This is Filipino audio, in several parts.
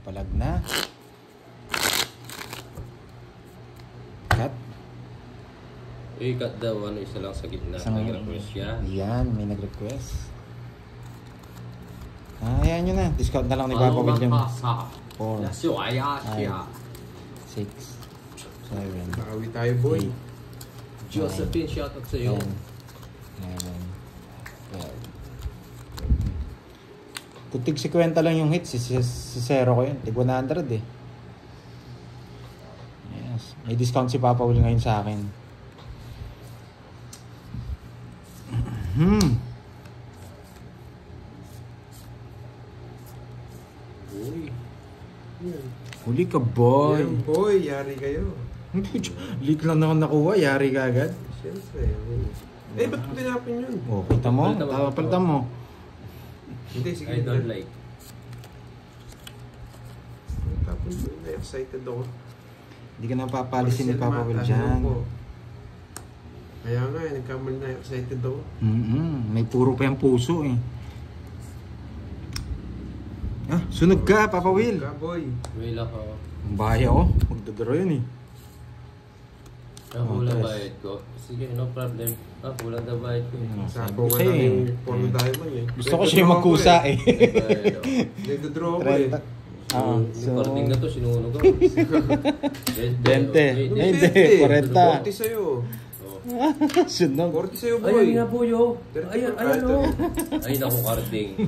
Palag na. Cut. Cut daw, isa lang sa gitna. Nag-request siya. Yan, may nag-request. Ayan nyo na. Discount na lang ni Papa Will yung 4, 5, 6, 7. Bawi tayo, boy. 8, Josephine, shoutout sa iyo. 11, 12. Kutig 50 lang yung hits. Si zero ko yun. Tig 100 eh. Yes. May discount si Papa Will ngayon sa akin. Huli ka, boy. Yan, boy. Yari kayo. Leak lang naman nakuha. Yari ka agad. Siyempre. Ba't ko tinapin yun? Kita mo? Palitan mo. Hindi, sige. I don't like. Tapos, excited ako. Hindi ka na papalisin ni Papa Will dyan. Kaya nga, nagkamali na excited ako. May puro pa yung puso eh. Sunog ka, Papa Will. Sunog ka, boy. Will ako. Bahaya ko. Magdodoro yun eh. Kulang bayad ko. Sige, no problem. Kulang na bayad ko. Sapo ka namin porno diamond eh. Gusto ko siya magkusa eh. Nagdodraw ako eh. Yung parting na to, sinunog ako. 20. Hindi, 40. 40 sa'yo. Sunog. 40 sa'yo, boy. Ayun nga po, yo. Ayun o. Ay, naku, carding.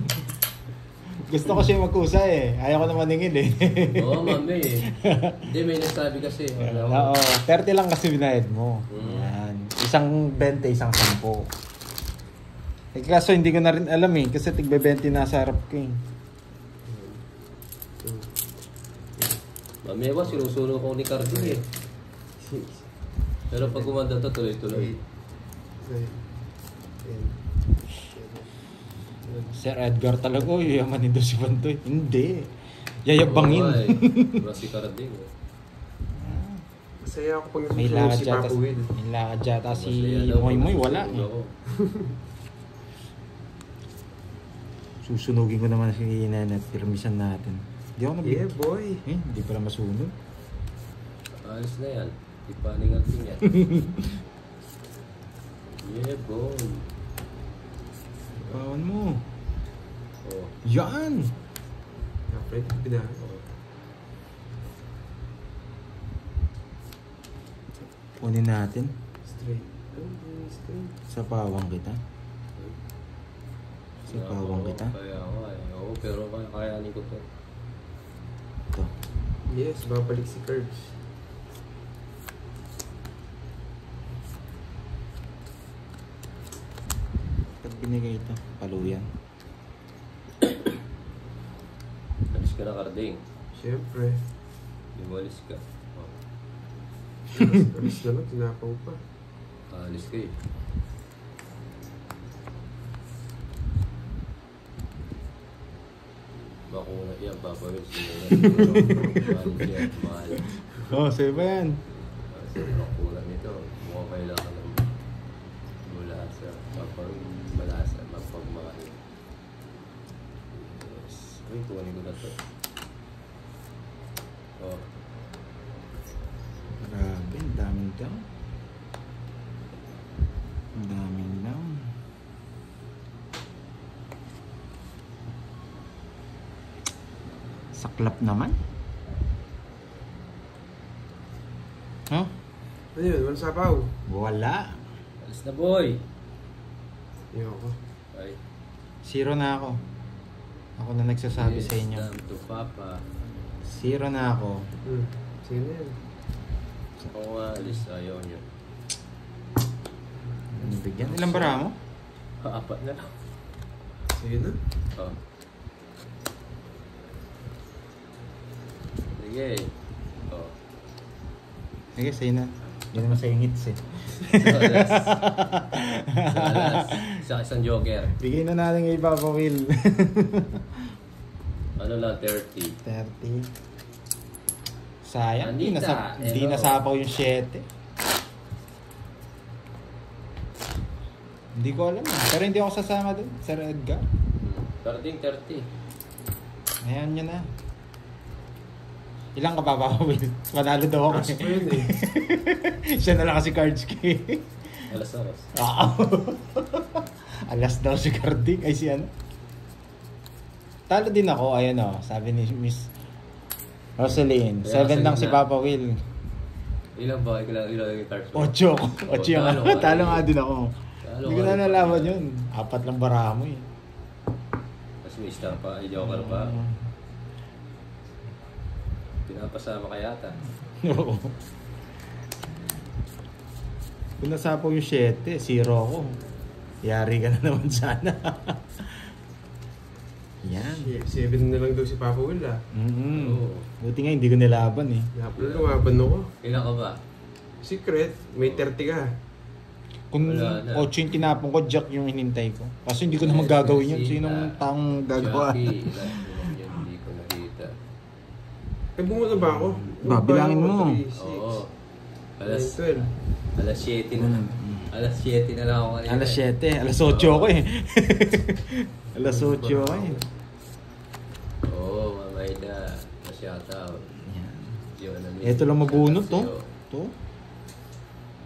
Gusto ko siya magkusa eh. Ayaw ko na maningil eh. Oo, mami eh. Hindi, may nasabi kasi. Oo, 30 lang kasi binayad mo. Yan. Isang 20, isang 10. Eh kaso hindi ko na rin alam eh. Kasi tigbe 20 nasa harap ko eh. Mami, sinusuno ko ni carding eh. Pero pag gumanda to, tuloy-tuloy. Sir Edgar talaga, yayamanin daw si Pantoy. Hindi. Yayabangin. Diba si carding eh. Masaya ako pag May nasusunod lakad si yata, Papa Will. may lakad yata si Moy Moy, wala eh. Susunugin ko naman si Nenet, pirmisan natin. Hindi ako nabig. Yeah, boy. Hindi pala masunog. Alis na yan. Di pa ningating yan. Yeah, boy. Bawan mo. Oh. Yan! Kapit, pina. Kunin natin. Straight. Straight. Sa pawang kita. Sa pawang kita. Kaya ako eh. Oo, pero kakayanin ko to. Ito. Yes, babalik si Curbs. Pag binigay ito, paluyan. Alis ka na, carding. Siyempre. Lumalis ka. Oh. Alis na lang, tinapaw pa. Alis ka eh. Bakuna yan, papawil sinulat. Mahal siya, mahal. Oh, sa'yo ba yan? Kasi bakuna nito, mukhang kailangan ng malasa. Malasa, mapagmahal. Yes. Uy, kuhanin ko na to. Oh. Grabe, ang daming down. Ang daming down. Saklap naman. Huh? Ano yun? Walang sapaw? Wala. Alis na, boy! Ayoko. Ay. 0 na ako. Ako na nagsasabi Yes, sa inyo. time to papa. 0 na ako. Sige na yan. Kung alis, ayaw nyo. Ano bigyan? Ilang bara mo? Apat na lang. Sige na. Oh. Sige. Oh. Sige, sa'yo na. Hindi naman sa'yo hits eh. Sa isang joker. Bigay na natin kay Papa Will. Ano lang, 30. 30. Sayang, di Anita, nasapaw yung 7. Hindi ko alam. Pero hindi ako sasama dun, Sir Edgar. 30. Ayan nyo na. Ilang ka pa Will? Manalo daw ako. Kaso pa yun eh. Siya na lang kasi cards key. Alas. Alas daw si Cardic. Ay si ano? Talo din ako. Ayan o. Sabi ni Miss Rosaline. Kaya 7 lang sa si gitna. Papa Will. Ilang ba? Ilang yung cards mo? 8 ako. 8 yung Talo ano. ka Talo rin. nga din ako. Talo Hindi ko ka na rin nalaman pala. yun. 4 lang bara mo eh. Tapos may star pa. Ay, joker pa. Pinapasama ka yata. Oo. Kung nasapaw yung 7, 0 ako. Yari ka na naman sana. Yan. 7 na lang daw si Papa Will ah. Oo. Buti nga hindi ko nilaban eh. Lumaban ako. Ilan ka ba? Secret, may 30 ka. Kung Wala na. 8 yung tinapon ko, Jack yung hinintay ko. Kaso hindi ko naman gagawin yun. Sinong taong gagawa? Jackie. Ilan yun? Hindi ko nakita. Eh, bumunta ba ako? Ba, bilangin mo. 3, 6, Oo. 12. Alas 7 na lang. Alas 7 na lang ako kanina. Alas 7, alas 8 ako eh. Alas 8 ako eh. Oo, mamay na. Shoutout. Yan. Yun, ano, Ito lang mabunot to. sa'yo. To.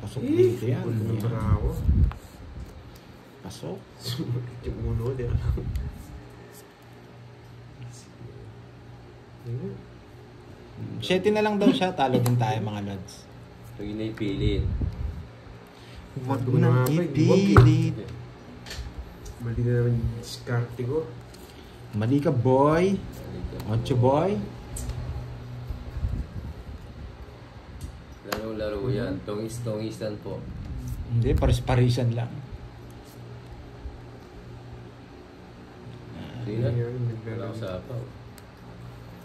Pasok Eh, dito yan. bulo Yan. na ako. Pasok. Sumakit yung ulo, di ba? Ayun. 7 na lang daw siya. Talo din tayo mga lods. Huwag na ipilit. Huwag mo nang ipilit. Mali na naman yung diskarte ko. Mali ka boy. 8 boy. Laro yan. Tongis-tongisan po. Hindi, paris-parisan lang. Hindi na. Ayun, Wala naglaro. ko sa apaw.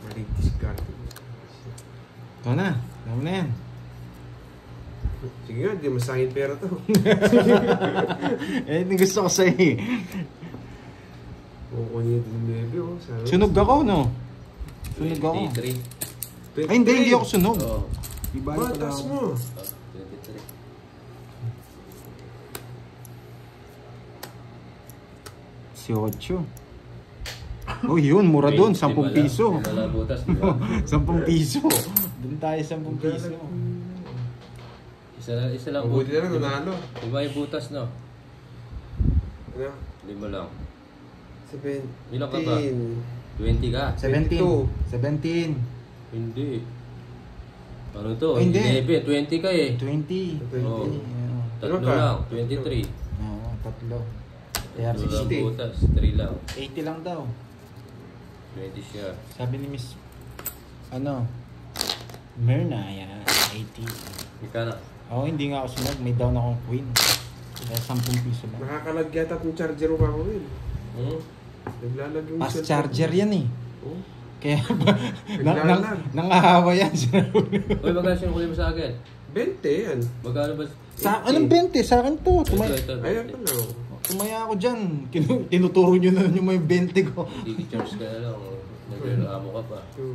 Mali diskarte ko. Ito na. Alam mo na yan. Sige nga, di masangin pera to. Eh, hindi gusto ko sa'yo eh. Kukunin din yung bebe, oh. Sana- Sunog ako, no? Sunog ako. 23. Ay, hindi ako sunog. Oo. Ibalik Ba, ko lang taas ako. mo. 23. Si 8. Oh, yun. Mura doon. 10 piso. Wala butas, di ba? 10 piso. Doon tayo 10 piso. Isa lang Mabuti na lang, Di ba? nanalo. Iba yung butas, no? Ano? 5 lang. 17. Ilan ka ba? 20 ka? 17. 22. 17. Hindi. Ano to? Ay, hindi. 11, 20 ka eh. 20. Oo. Ano? Tatlo Ano ka? lang, 23. Oo, tatlo. Kaya Tatlo lang 60. butas, 3 lang. 80 lang daw. 20 siya. Sabi ni Miss, ano, Myrna, yan, 80. Ika na. Oo, hindi nga ako sunod. May down akong queen. Kaya 10 piso lang. Nakakalag yata yung charger mo pa ako yun. Hmm? Naglalag yung Fast cellphone charger ko. yan eh. Oh. Kaya Naglalag. nangahawa yan. Uy, magkano siya huli mo sa akin? 20 yan. Magkano ba? Anong 20? Sa akin to. Ito, Ayan 20. pa lang. Tumaya ako dyan. Tinuturo nyo na yung may 20 ko. Hindi-charge ka na lang. Nagreklamo ka pa. 2,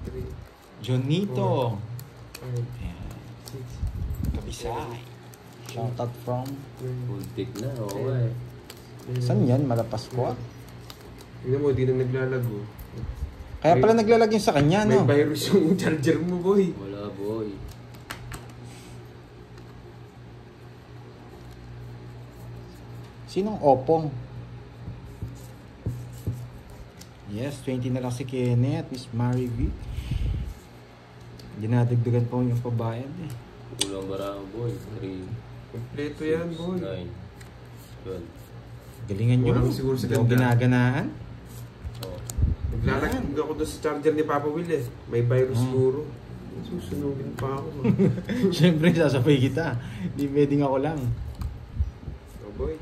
3, Jonito. 5, Ayan. 6, Kabisay. Shoutout from... Puntik na, oo nga eh. Saan yan? Malapas ko ah. Tingnan mo, di na naglalago. Kaya pala naglalag yung sa kanya, May no? virus yung charger mo, boy. Wala, boy. Sinong opong? Yes, 20 na lang si Kenneth, Miss Mary V. Dinadagdagan pa yung pabayad eh. Kulang barang, boy. 3, Kompleto yan, boy. 9, 12. Galingan nyo. Walang siguro sa Hindi ako ganda. ginaganaan. Oh. Naglalagay ako doon sa charger ni Papa Will eh. May virus siguro. Susunugin pa ako. Siyempre, sasabay kita. Hindi pwedeng ako lang. Oh, boy.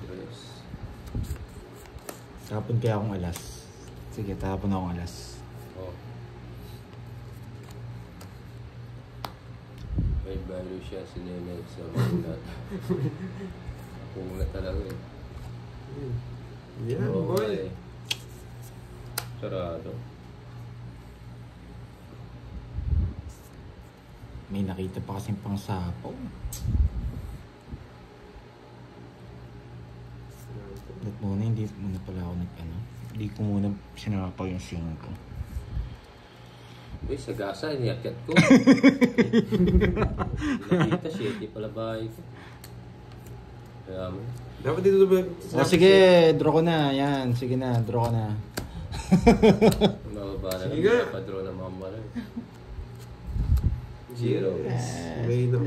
3. Tapon kaya akong alas. Sige, tapon akong alas. Oh. May value siya si Nenel sa mga Pungat talaga eh. Yan, Oo, boy. eh. Sarado. May nakita pa kasing pang sapaw. Ba't muna, hindi muna pala ako nag-ano. Hindi ko muna sinapaw yung 5. Uy, sagasa, iniakyat ko. Nakita, shitty pala bahay ko. Kaya mo. Dapat dito ba? O sige, draw ko na. Yan, sige na, draw ko na. Mababa na Sige lang, nga. padraw na mga mara. Yes. May ano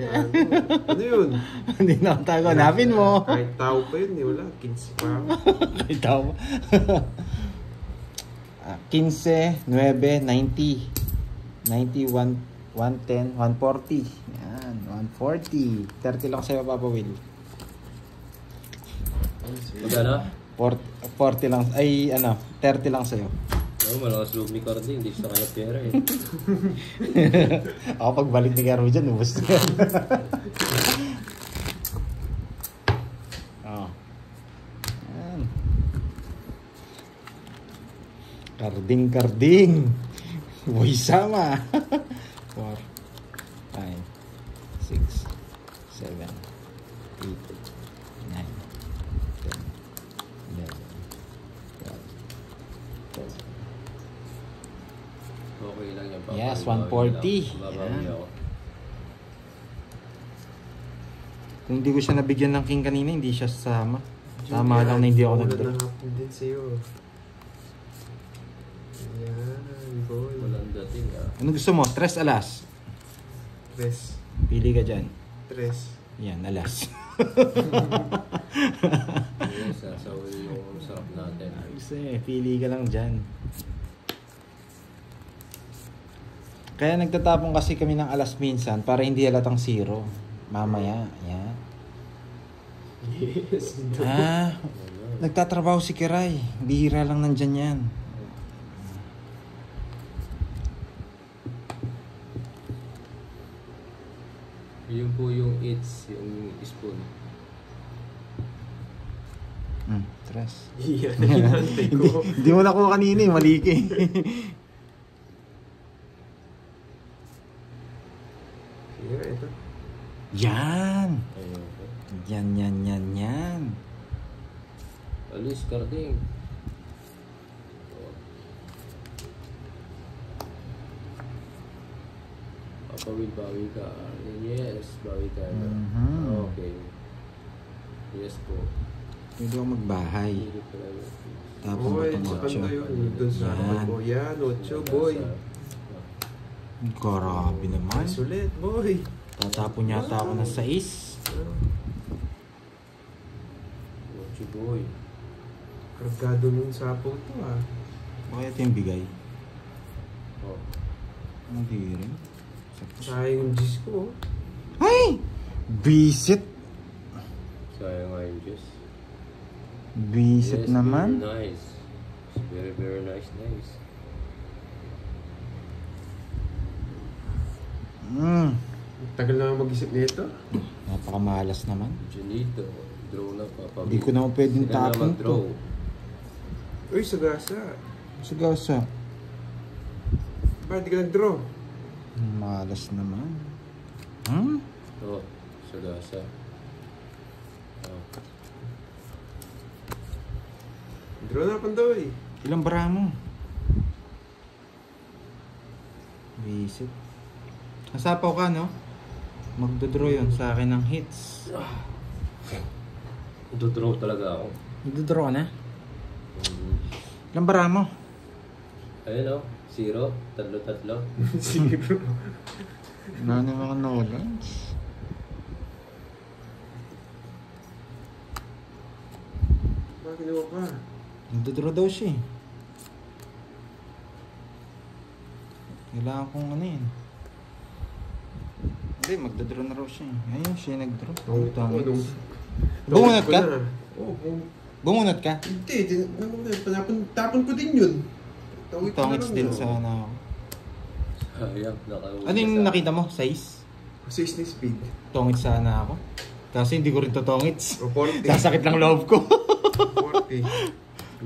yun? Hindi na ako tago. Hanapin mo. Kahit tao pa yun, wala. 15 pa ako. Ito. 15, 9, 90. 91, 110, 140. Yan, 140. 30 lang sa'yo, Papa Will. Magana? 40 lang. Ay, 30 lang sa'yo. Oo, malakas loob ni Carding. Hindi siya kaya pera eh. Ako pagbalik ni Garo dyan, ubos na yan. Oh. Yan. Karding. Boy sama. 4, 5, 6, 7, 8, 9, 10, 11, 12, 13. Okay lang yan. Yes, 140. Babawi Yan. ako. Oh, Oh, Kung hindi ko siya nabigyan ng king kanina, hindi siya sasama. Tama lang na hindi ako Wala nag-draw. na hapon din sa'yo. Yan, boy. Walang dating ah. Ano gusto mo? 3 alas. Tres. Pili ka dyan. Tres. Yan, alas. Yes, sa uli yung sarap natin. Ayos pili ka lang dyan. Kaya nagtatapon kasi kami ng alas minsan para hindi halatang zero. Mamaya, yan. Yes. Nagtatrabaho si Kiray. Bihira lang nandyan yan. Yun po yung eats, yung spoon. 3. Yan, hinantay ko. Hindi mo nakuha kanina eh, mali ka eh. Sige, ito. Yan! Ayun. Yan. Alis, Carding. Papawil, bawi ka. Yes, bawi ka. Mhm. Okay. Yes po. Pwede ako magbahay. Hindi pala yun. Tapon ko Boy, itong sa 8. kanta yun. Doon sa Yan. harapan ko. Yan, 8, boy. Grabe naman. Nice ulit, boy. Tatapon yata ako ng 6. Ocho boy. Kargado nung sapo to ah. Bakit ito yung bigay? Oh. Hindi rin. Sayang yung Diyos ko. Ay! Bisit! Sayang nga yung Diyos. Bisit Yes, naman. Very nice. Very, very nice. Tagal na mag-isip nito. Napakamalas naman. Junito. Draw na pa. Hindi ko naman pwedeng Sila na tapon mag-draw. to. Uy, sagasa. Sigasa. Bakit di ka nag-draw? Malas naman. Oh, sagasa. Oh. Draw na Pandoy. Ilang bara mo? Bisit. Nasapaw ka, no? Magdodraw yun sa akin ng hits. Draw talaga ako. Magdodraw ka na? Ilang bara mo? Ayun oh. 0, 3. Sige bro. Ano yung mga Nolans? Bakit naman ka? Magdodraw daw siya eh. Kailangan kong ano yun. Hindi, magdodraw na raw siya eh. Ayun, siya yung nagdraw. Bumunot ka? Oo, Bumunot ka? hindi. Tapon ko din yun. Tongits din sana ako. Sayang, nakahuli Ano yung sa- nakita mo? Size? 6 ni speed. Tongits sana ako. Kasi hindi ko rin to tongits. O 40. Sasakit lang loob ko. 40.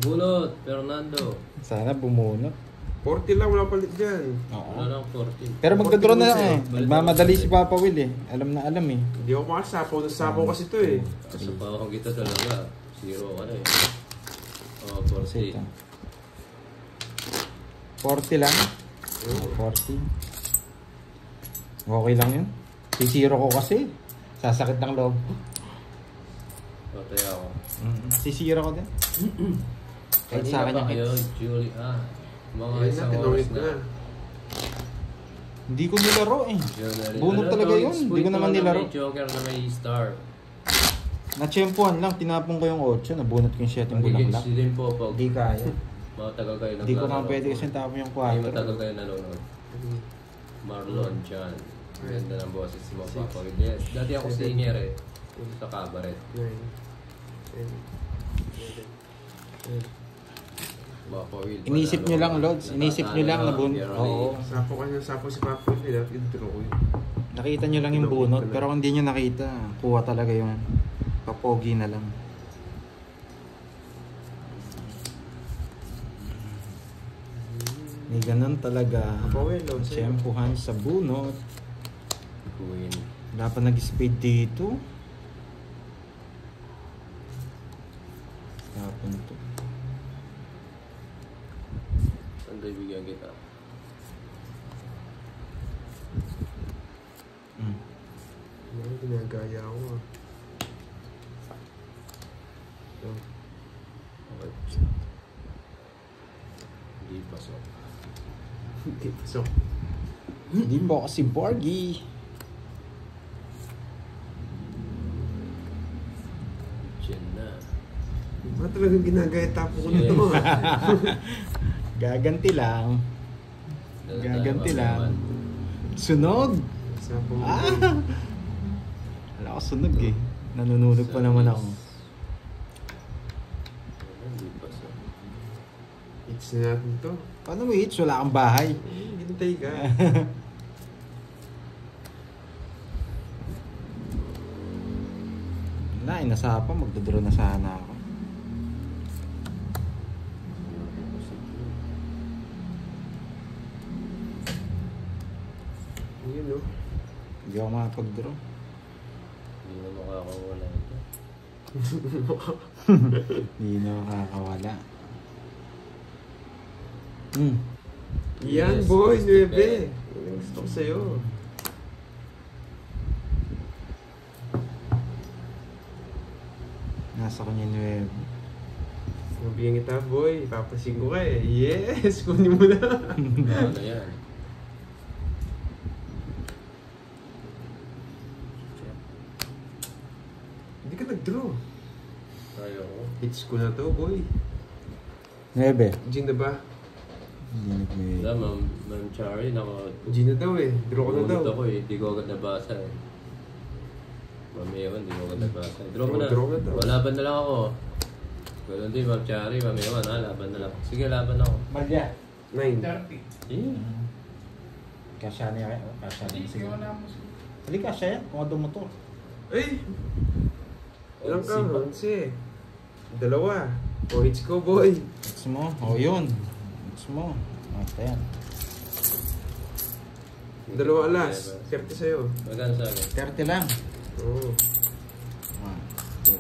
Bunot, Fernando. Sana bumunot. 40 lang, wala palit dyan. Oo. Wala lang 14. Pero magdodraw na lang eh. Balik Nagmamadali na. si Papa Will eh. Alam na alam eh. Hindi ako makasapaw. Nasapaw kasi to eh. Sa pawang kita talaga. 0 ka na eh. Oh, Kasi 40. ito. 40 lang. 40. Okay lang yun. Sisiro ko kasi. Sasakit ng loob ko. Patay ako. Sisiro ko din. Kahit sa akin Kanina yung pa kayo, hits. Julie. Mga Ayun isang na, oras tinawid na. na. Hindi ko nilaro eh. Journal. Bunot talaga yun. Hindi ko naman nilaro. May joker na may star. Natsyempuhan lang. Tinapon ko yung 8. Nabunot ko yung 7 bulaklak. Magiging po pag Hindi kaya. matagal kayo Hindi ko naman pwede kasi tapon yung Ay, 4. matagal kayo nanonood. Marlon Chan. Ganda ng boses mo, Papa Will. Yes, dati ako singer eh. Sa cabaret. 9, 10, 11, 12. Papa Will. Inisip nyo lang, Lods. Inisip nyo lang na bunot. Oo. Sapo ka niya, sapo si Papa Will. Yung draw ko yun. Nakita nyo lang yung bunot. Pero kung hindi nyo nakita, kuha talaga yung papogi na lang. May ganun talaga. Papa Will, oh, sa'yo. Tsyempuhan sa bunot. Queen. Wala pa nag-speed dito. Tapon to. Saan tayo bigyan kita? Ano, ginagaya ako ah. So, Okay. Hindi pasok. hindi pasok. Hindi po kasi Borgie. Diyan na. Ba talagang ginagaya tapo ko na to ah. Gaganti lang. Gaganti lang. Sunog! Sapo mo. Ah! Wala ko sunog eh. Nanununog pa naman ako. Hindi pasok. Hits na natin to. Paano mo hits? Wala kang bahay. Hintay ka. Wala, nasa pa. Magdodraw na sana ako. Yun oh. Hindi ako makapag-draw. Hindi na makakawala ito. Hindi na makakawala. Yan Yes, boy, Mr. 9. Ben. Ang gusto ko sa'yo. Nasa kanya 9. Mabigyan kita boy, papasing ko ka eh. Yes, kunin mo na. Ano yan? Hindi ka nag-draw. Ayaw ko. Hits ko na to boy. 9. Gin na ba? Hindi nag-9. Wala, Ma'am Chari, Gin na daw eh. Draw ko na daw. Bunot ako eh. Hindi ko agad nabasa eh. Ma'am Ewan, hindi ko agad nabasa. Draw mo na. Draw na daw. Laban na lang ako. Ganun din, Ma'am Chari, Ma'am Ewan ha. Laban na lang. Sige, laban ako. Malya. 9. Yeah. Kasya niya kayo. Kasya niya. Sige. Hindi kasya yan. Kung ano motor. Ay! Ilang ka? 11 11. Dalawa. O hits ko boy. Hits mo. O yun. Hits mo. Ito yan. Dalawa alas. 30 sa'yo. Magkano sa akin? 30 lang. Oo. 1,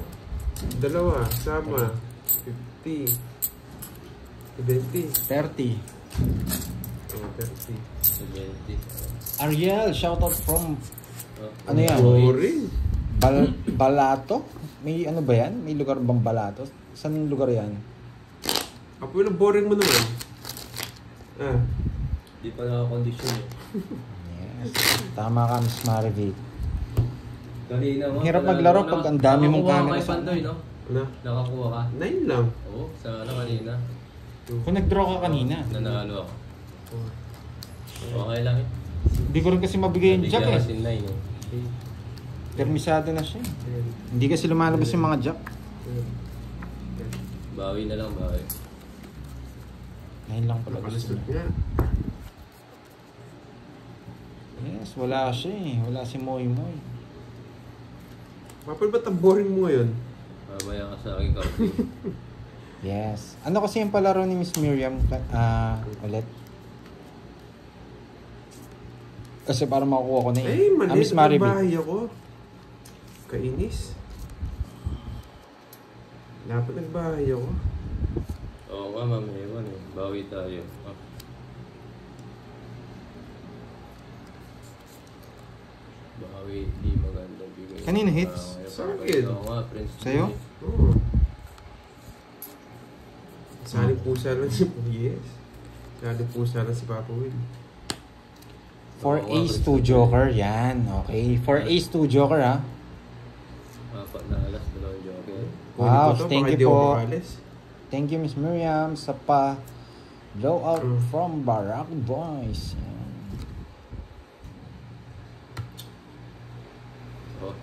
2, Dalawa. Sama. 50. 70. 30. Oh, 30. 70. Ariel, shoutout from Oh. Ano yan? Boring. Balato? May ano ba yan? May lugar bang Balato? Saan lugar yan? Apo yung boring mo naman. Ah. Di pa nakakondisyon eh. Yes. Tama ka, Miss Marivit. Kanina mo. Hirap maglaro pag ang dami mong camera sa sa Pandoy, no? Ano? Nakakuha ka. 9 lang. Oo, sa ano kanina. Kung nag-draw ka kanina, Nanalo ako. Oh. Okay lang eh. hindi ko rin kasi mabigay yung jack Bigyan eh. kasi 9 eh. Permisado na siya. Hindi kasi lumalabas yung mga jack. Bawi na lang, bawi. Ngayon lang pala gusto Nakalusot niya. nga. Yes, wala siya eh. Wala si Moy Moy. Mapal ba't ang boring mo ngayon? Mamaya ka sa akin, Kauti. Yes. Ano kasi yung palaro ni Miss Miriam ulit? Kasi para makukuha ko na Eh, mali. Miss Maribel. Bahay ako. Kainis. Dapat nagbahay ako. Oo nga, Ma'am Ewan eh. Bawi tayo. Ah. Bawi, di maganda bigay. Kanino hits? Sa akin. Oo nga, Prince. Sa'yo? Oo. Sali pusa lang si Yes. Sali pusa lang si Papa Will. 4 ace 2 joker, yan. Okay. 4 ace 2 joker, ha? Apat na alas, dalawang joker. Wow, Kunin ko to, thank baka you di ako po. makalis. Thank you, Miss Miriam, sa pa blowout from Barack Boys. Yan. Oh,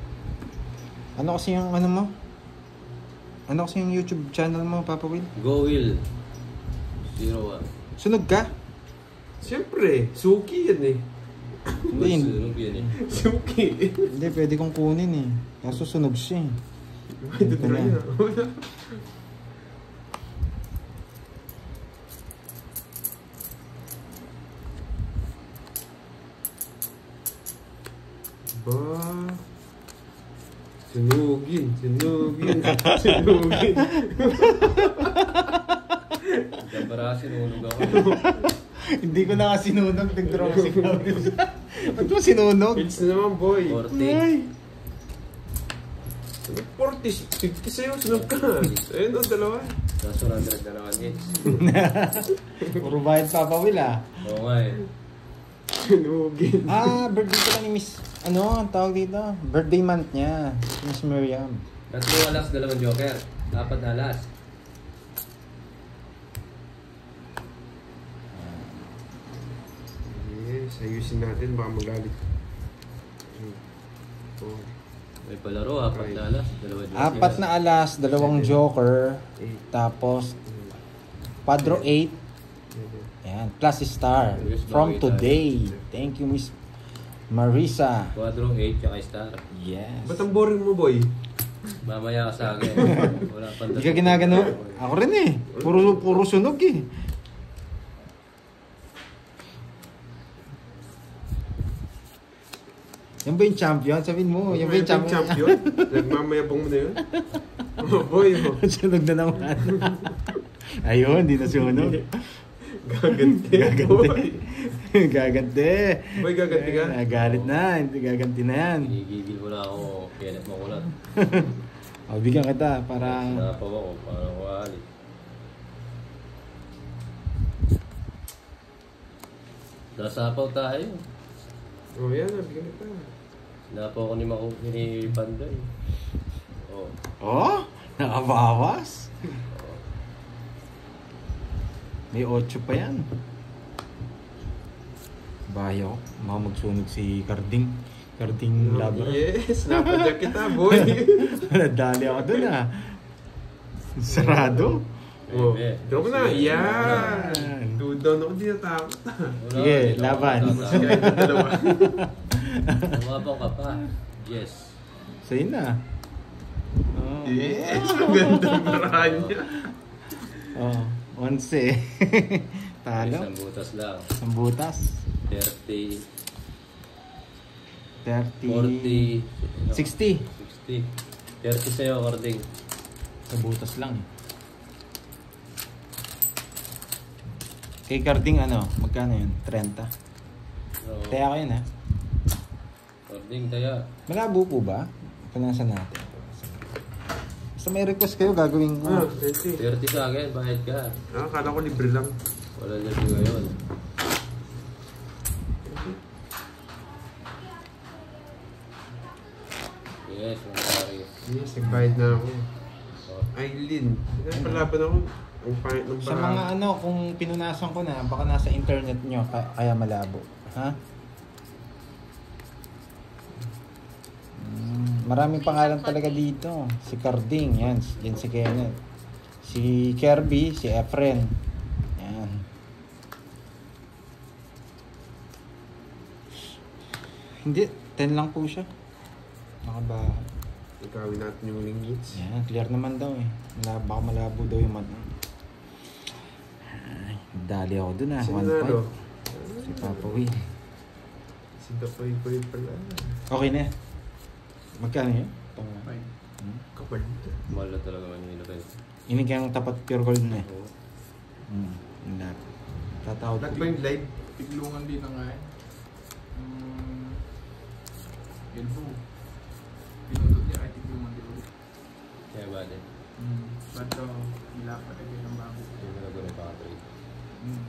Ano kasi yung ano mo? Ano kasi yung YouTube channel mo, Papa Will? Go Will. 0-1. Sunog ka? Siyempre, Suki yan eh. Hindi. Sunog yan eh. Suki. Hindi, pwede kong kunin eh. Kaso sunog siya eh. Ito Ito na. na. Ba? Sunugin, sunugin, sunugin. Diyan para sinunog ako. Hindi ko na kasi sinunog. Nag-draw si Kawil. Ba't mo sinunog? Hits na naman, boy. 40. 40, 50 sa'yo, sunod ka. Ayun o, dalawa. Kaso na naman hits. Puro bayad Papa Will ah. Oo nga eh. Sunugin. Birthday ko lang ni Miss, ano, ang tawag dito? Birthday month niya. Miss Miriam. Tatlong alas, dalawang joker. Apat na alas. Yes, ayusin natin, baka magalit. Oh, May palaro, apat na alas, dalawang joker. Apat na alas, dalawang joker. 8. Tapos, Padro 8. Ayan, plus star. From today. Thank you, Miss Marisa. Quadro, 8, tsaka star. Yes. Ba't ang boring mo, boy? Mamaya ka sa akin. Wala pang Hindi ka ginagano? Ako rin eh. Puro sunog eh. Yan ba yung champion? Sabihin mo, yan ba yung champion? Nagmamayabang mo na yun? Oh, boy. Oh. Sunog na naman. Ayun, hindi na sunog. Gaganti. Gaganti. Gaganti. Boy, gaganti ka? Galit na. Hindi gaganti na yan. Ginigigil mo na ako. Kenneth Makulat. Bigyan kita para... Napaw ako. Parang walit. Nasapaw tayo. Oh, yan. Bigyan kita. Napaw ako ni Panday. Oh. Oh? Nakabawas? May 8 pa yan. Bayo. Mga magsunog si Carding. Carding lover. Yes, napadyak kita, boy. Nadali ako dun ah. Sarado. Oh, Bebe. joke na. Yan. 2 down ako, di natakot. Sige, laban. Sige, ito dalawa. Umapaw ka pa. Yes. Sa'yo na. Oh. Yes, ang ganda ng paraan niya. Oh, 11. Talo. Isang butas lang. Ang butas. 30. 30. 40. 60. 60. 30 sa'yo, Carding. Sa butas lang eh. Kay Carding ano, magkano yun? 30. So, Kaya ko yun ha. Carding, taya. Malabo po ba? Panasan natin. Basta may request kayo, gagawin ko. 20. 30 sa akin, bayad ka. Akala ko libre lang. Wala libre ngayon. Yes, mangyari. Yes, nagbayad na ako. Oh, Aileen. Palaban ako. Ang pangit ng Sa mga ano, kung pinunasan ko na, baka nasa internet nyo, kaya malabo. Ha? Maraming pangalan talaga dito. Si Carding, yan. Yan si Kenneth. Si Kirby, si Efren. Yan. Hindi, 10 lang po siya. Nakabahan. Ikawin natin yung linggits. Yan, clear naman daw eh. Baka malabo daw yung mata. Ay, dali ako dun ah. 1 Sinanalo? point. Si Papa Will. Si Dapoy-Poy pala. Okay na. Magkano yun? Kapal nito. mahal na talaga Manila rin. Inig yung tapat pure gold na eh. Oo. Yung lahat. Tatawag Lahat ko. ba yung live? Tiglungan din na nga eh. Pilbo. Pinundot niya kahit hindi mo ulit. Kaya ba din? Bato, nilapat agad ng bago. Hindi mo na gano'n pa-trade.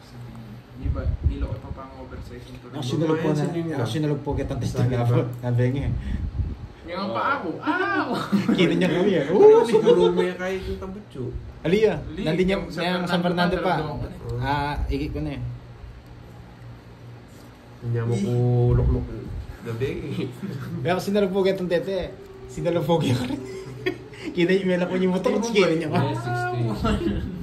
Sabi niya. Di ba, niloko pa pang oversize yung tuloy. Ako sinulog po na. Ako sinulog po kitang testing nga po. Nabengi. Yung ang paa ko. Kino niya kami eh. Oo, siguro may kahit yung tambutso. Aliyah. Ali, Nandun yung yung San Fernando pa. Fernando. Ikit ko na eh. Hindi mo ko luk-luk gabi. Kaya ako sinulog po kitang tete. Sinulog po kita rin. Kina yung mela po yung motor. Kina niya ka. Yes, 60.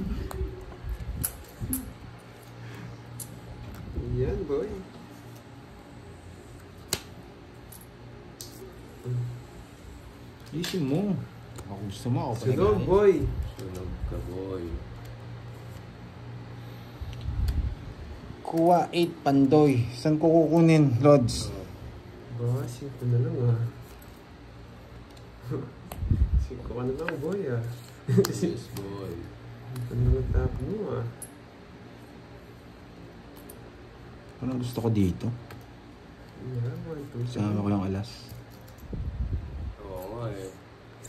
Yan, boy. Isin mo. Ako gusto mo. Ako pa Sunog, boy. Sunog ka, boy. Kuha 8 pandoy. Saan ko kukunin, Lods? Ba, 5 na lang ah. 5 ka na lang, boy ah. Yes, boy. Ano nga tap mo ah? Anong gusto ko dito? Yan, 1, 2, Sama ko yung alas. Oo nga eh.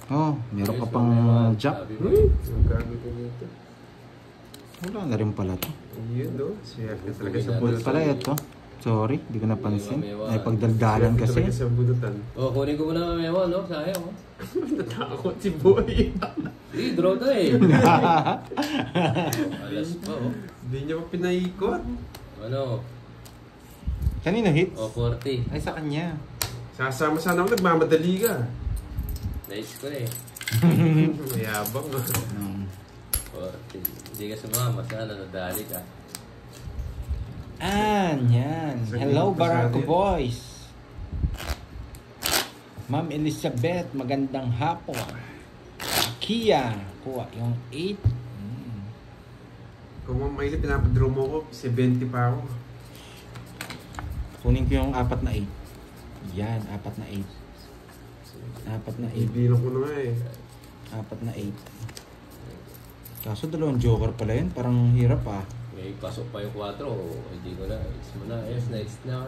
Oh, meron ka Yes, pang mamaya, jack. sabi mo. Magkano ka dito? Wala na rin pala to. Ayun no, swerte talaga sa Wala bunutan. pala ito. Sorry, di ko napansin. May Ay, pagdaldalan Swerte talaga kasi. sa bunutan. Oh, kunin ko muna mamaya, no? Sayang, oh. Natakot si boy. Eh, draw to eh. Alas pa, oh. Hindi niya pa pinaikot. Ano? Kanino hits? Oh, 40. Ay, sa kanya. Sasama sana ako, nagmamadali ka. Nice ko eh. Mayabang ah. 40. Hindi ka sumama, sana nadali ka. Yan. Hello, Saglit pa Barako sa atin. Boys. Ma'am Elizabeth, magandang hapon. Kia, kuha yung 8. Kung maili, pinapadraw mo ko, 70 pa ako. Kunin ko yung 4 na 8. Yan, 4 na 8. 4 na 8. Ibilang ko na nga eh. 4 na 8. Kaso dalawang joker pala yun. Parang hirap ah. May pasok pa yung 4. Hindi ko na. It's mo na. Yes, next na.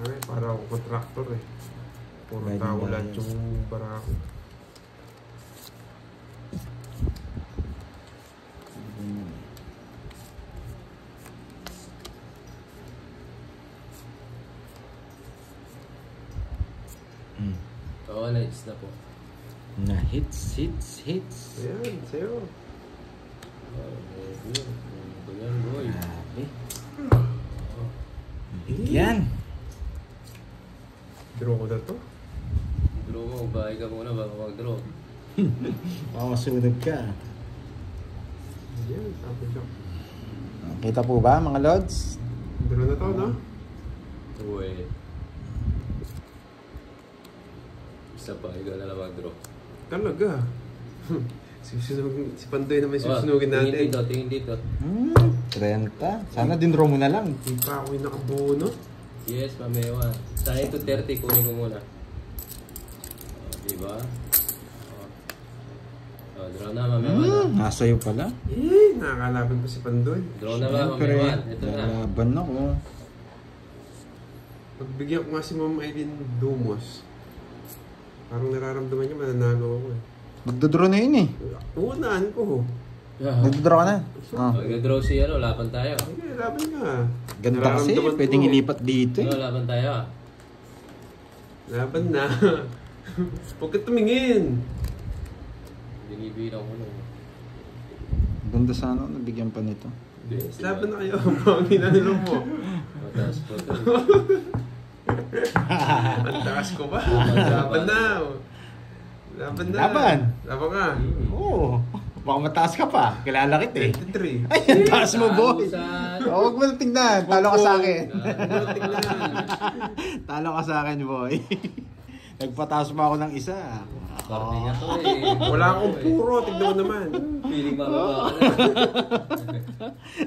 Ay, para ako contractor eh. Puro Pwede tao ba lahat yun? yung barako. Oo, next na po. Na hits. Ayan, sa'yo. Ito yan, boy. Grabe. Yan. Draw ko na to. Draw mo, bahay ka muna bago mag-draw. Baka masunod ka. Ayan, tapos ako. Kita po ba mga Lods? Draw na to, no? Uy. Isa pa, ikaw na lang mag-draw. Talaga. Si Pandoy na may susunugin Tingin natin. tingin dito. 30. Sana din draw mo na lang. Hindi pa ako yung nakabuo, no? Yes, mamewa. Tayo to 30, kunin ko muna. Diba? Draw na, mamewa na. Nasa iyo pala. Eh, nakakalaban pa si Pandoy. Draw na ba, mamewa? Ito na. Lalaban ako. Pagbigyan ko nga si Ma'am Aileen Dumos, parang nararamdaman niya mananalo ako eh. Magdodraw na yun eh. Unaan ko. Magdodraw ka na. Oh. Mag-draw si laban tayo. Sige, laban ka. Ganda kasi. Nararamdaman ko. Pwedeng ilipat dito eh. Laban tayo. Laban na. Huwag ka tumingin. Binibilang ko nun. Ganda sana ako nabigyan pa nito. Yes, laban na kayo. Pangin na nilo mo. Mataas po ito. Ang taas ko ba? Laban na. Laban na. Laban. Laban ka. Oo. Baka mataas ka pa. Kilala kita eh. 23. Ay, ang taas mo boy. Saan? Huwag mo na tignan. Talo ka sa akin. Tingnan. Talo ka sa akin boy. Nagpataas pa ako ng isa. Parte niya to eh. Wala akong puro. Tignan mo naman. Feeling mababa ka na.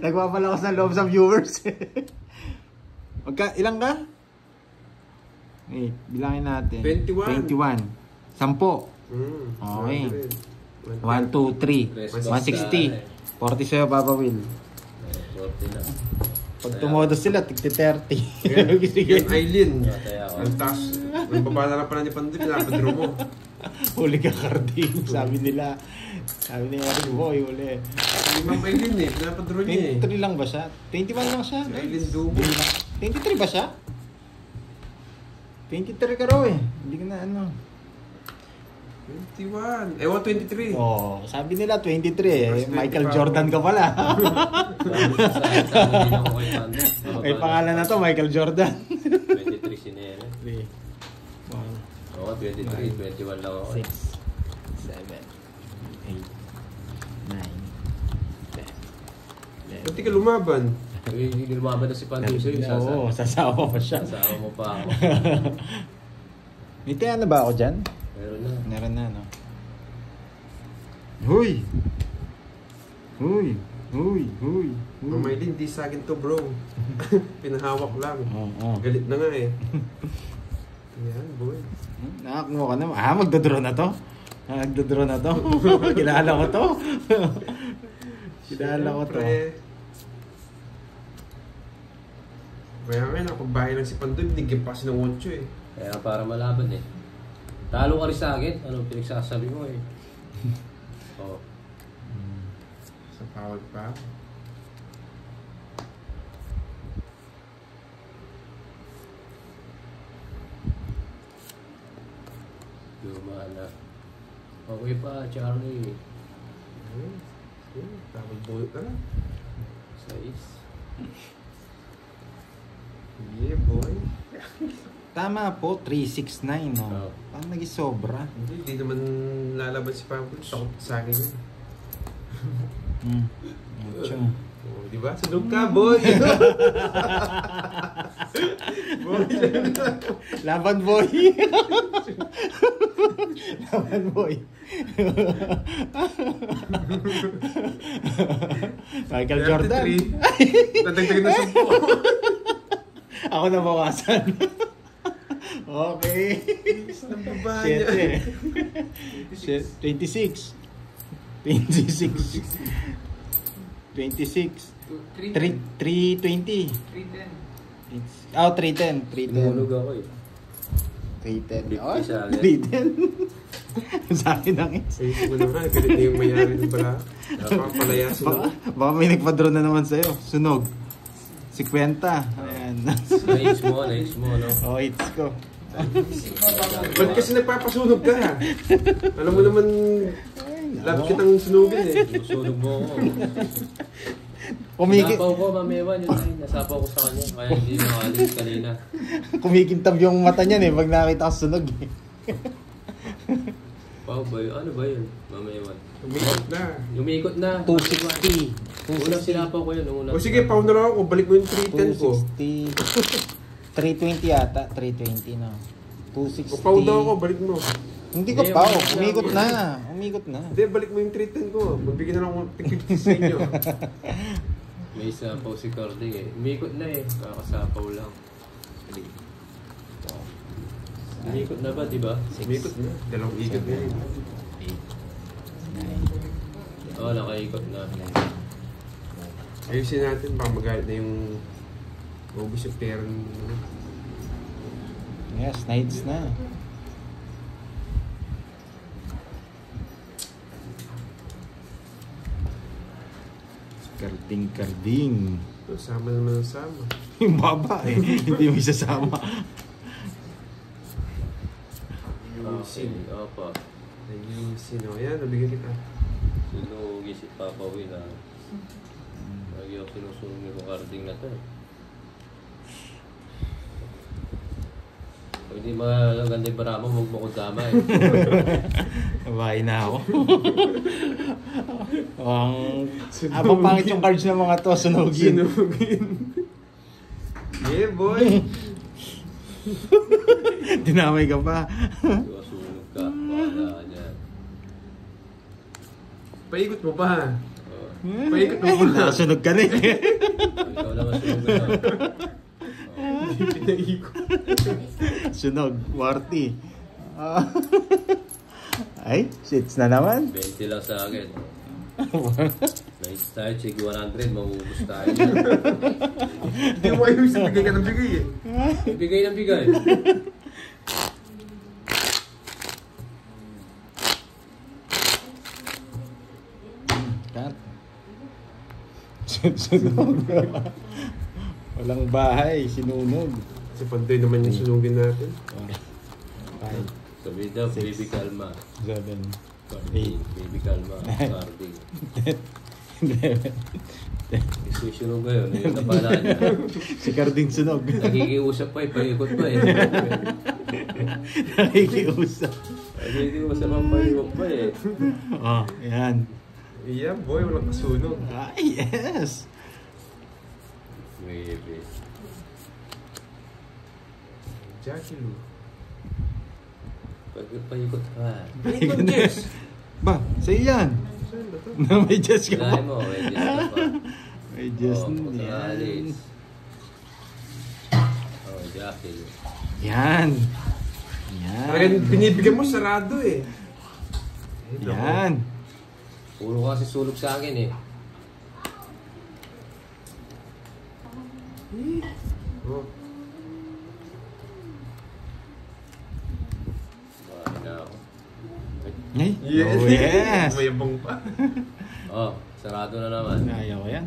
Nagpapalakas ng loob sa viewers. Ilang ka? Wait, bilangin natin. 21. 21. 10. Okay. 1, 2, 3. 160. 40 sa'yo, Papa Will. 40 na. Pag tumodo sila, tigti-30. Yan, Aileen. Kaya ako. Ang taas. Ang babala na pala ni Pandoy, pinapadro mo. Huli ka, Carding. Sabi nila. Sabi ni Eric Boy, huli. Si Ma'am Aileen eh, pinapadro niya eh. 23 lang ba siya? 21 lang siya. Si Aileen Dubo. 23 ba siya? 23 ka raw eh. Hindi ka na ano. 21. Ewan, 23. Oh, sabi nila 23 eh. First Michael 25. Jordan ka pala. Sabi din ako kay Pando. May pangalan na to, Michael Jordan. 23 si Nene. 3, 1, Oo, 23, 21 lang ako. 6, 7, 8, 9, 10, 11. Pati ka lumaban. Hindi lumaban na si Pando sa'yo. Oo, sasawa pa siya. Sasawa mo pa ako. May tiyan na ba ako dyan? Meron na. Meron na, no? Huy! Huy! Huy! Huy! Ma'am Aileen, di sa akin to bro. Pinahawak lang. Oo. Galit na nga eh. Yan, boy. Nakakmo ka na. Ah, magdodraw na to? Magdodraw na to? Kilala ko to? Kilala ko to. Siyempre. Kaya nga, nakapagbahay lang si Pandoy, binigyan pa kasi ng 8 eh. Kaya para malaban eh. Talo ka rin sa akin. Anong pinagsasabi mo eh? Oo. Sa foul pa. Dumaan na. Okay pa, Charlie. Tapos bulot na lang. 6. Yeah, boy. Tama po, 369, no? Oo. Parang naging sobra. Hindi naman lalaban si Pablo. Takot sa akin yun. Mucho. Oh, di ba? Sunog ka, boy! Boy! Laban boy! Laban boy! Michael Jordan! 33. Nadagdagan na 10. Ako na bawasan. Okay. Ang baba niya. 26. 26. 26. 320. 310. Oh, 310. Tinulog 310. ako eh. 310. 50 Oh, sa akin. 310. Sa akin ang is. Ayos mo naman. Galit na yung mayari ng bala. Napapalayaso Baka, na. baka may nagpa-draw na naman sa'yo. Sunog. 50. Ayan. Naits mo, no? Oh, hits ko. Ba't kasi nagpapasunog ka? Alam mo naman, love kitang sunugin eh. Susunog mo ako. Kumiki Nasapaw ko, mamewan yun ay. Nasapaw ko sa kanya. Kaya hindi nakalis kanina. kumikintab yung mata niyan eh pag nakita ko sunog eh. Pao ba yun? Ano ba yun? Mamewan. Umikot na. Umikot na. 260. Unang sinapaw ko yun. O sige, pound na lang ako. Balik mo yung 310 ko. 260. 320 yata. 320 na. 260. O pound na ako, balik mo. Hindi ko Hindi, pa. wala. Umikot na. Umikot na. Hindi, balik mo yung 310 ko. Magbigyan na lang ako ng 50 sa inyo. May sapaw si Carding eh. Umikot na eh. Kakasapaw lang. Umikot na ba, di ba? Umikot na. Dalawang ikot na yun. 8, 9, Oo, nakaikot na. Ayusin natin, baka magalit na yung ubus yung pera ng Yes, nights na. Karding. So, sama naman ang sama. Yung baba eh. Hindi mo isasama. Ayusin. Opo. Ayusin. O yan, nabigyan kita. Sinugi si Papa Will ah. Lagi ako sinusunog ni Carding na to eh. Kung hindi maganda yung barama, huwag mo ko dama eh. Bahay na ako. Abang pangit yung cards ng mga to, sunugin. Sinugin. Yeah, boy. Dinamay ka pa. Sunog ka. Bahala ka dyan. Paikot mo pa. Oo. Paikot mo pa. Nakasunog ka na eh. Ikaw lang ang sunog na. Hindi pinaikot. Sunog, warty. Ay, shits na naman. 20 lang sa akin. Mahitis tayo, check 100, maubos tayo. Hindi mo ayos sa bigay ka ng bigay eh. Bigay ng bigay. Cut. Sunog. Walang bahay, sinunog. Kasi pantay naman yung sunugin natin. 5, Sabi daw, Six. baby kalma. 7, Carding, baby kalma, carding. Isusunog kayo, yung napala niya. si Carding sunog. Nakikiusap pa eh, paikot pa eh. Nakikiusap. Nakikiusap ang paikot pa eh. Oh, yan. Yeah, boy, walang kasunog. Ay, yes. Maybe. Jackie Lou. Paikot ka. Paikot, Jess! Ba, sa'yo yan. Saan ba to? Na may Diyos ka Kailangan pa. mo, may Diyos ka pa. May Diyos Oh, yan. Gonzales. Oh, Jackie. Yan. Yan. Talagang binibigyan mo sarado eh. Yan. Puro kasi sulog sa akin eh. Oh. Bakit na ako? Ay, Yes! oh yes. Mayabang pa. Oh, sarado na naman. Ayaw ko yan.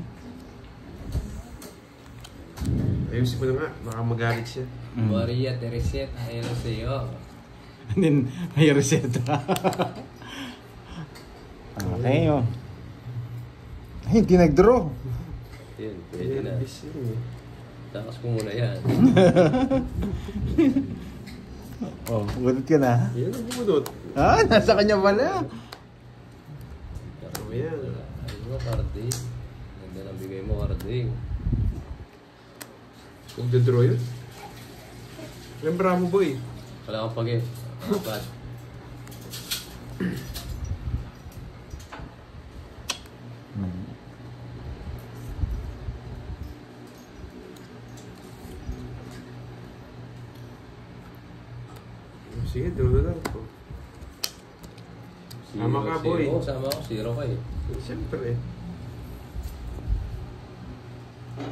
Ayusin mo na nga, baka magalit siya. Maria Tereset, ayun sa iyo. And then, may reseta. Okay, oh. Ay, hindi nag-draw. Yun, pwede na. Nervous yun eh. Takas ko muna yan. Oh, gunot ka na. Yan ang bumunot. Ah, nasa kanya pala. Oh, yan. Ayun mo, carding. Ganda ng bigay mo, carding. Kung draw yun. Yan, bravo boy. Wala kang pag-e. Bad. Sige, draw na lang. Oh. Sama ka, boy. Oo, sama ako. Zero ka eh. Siyempre.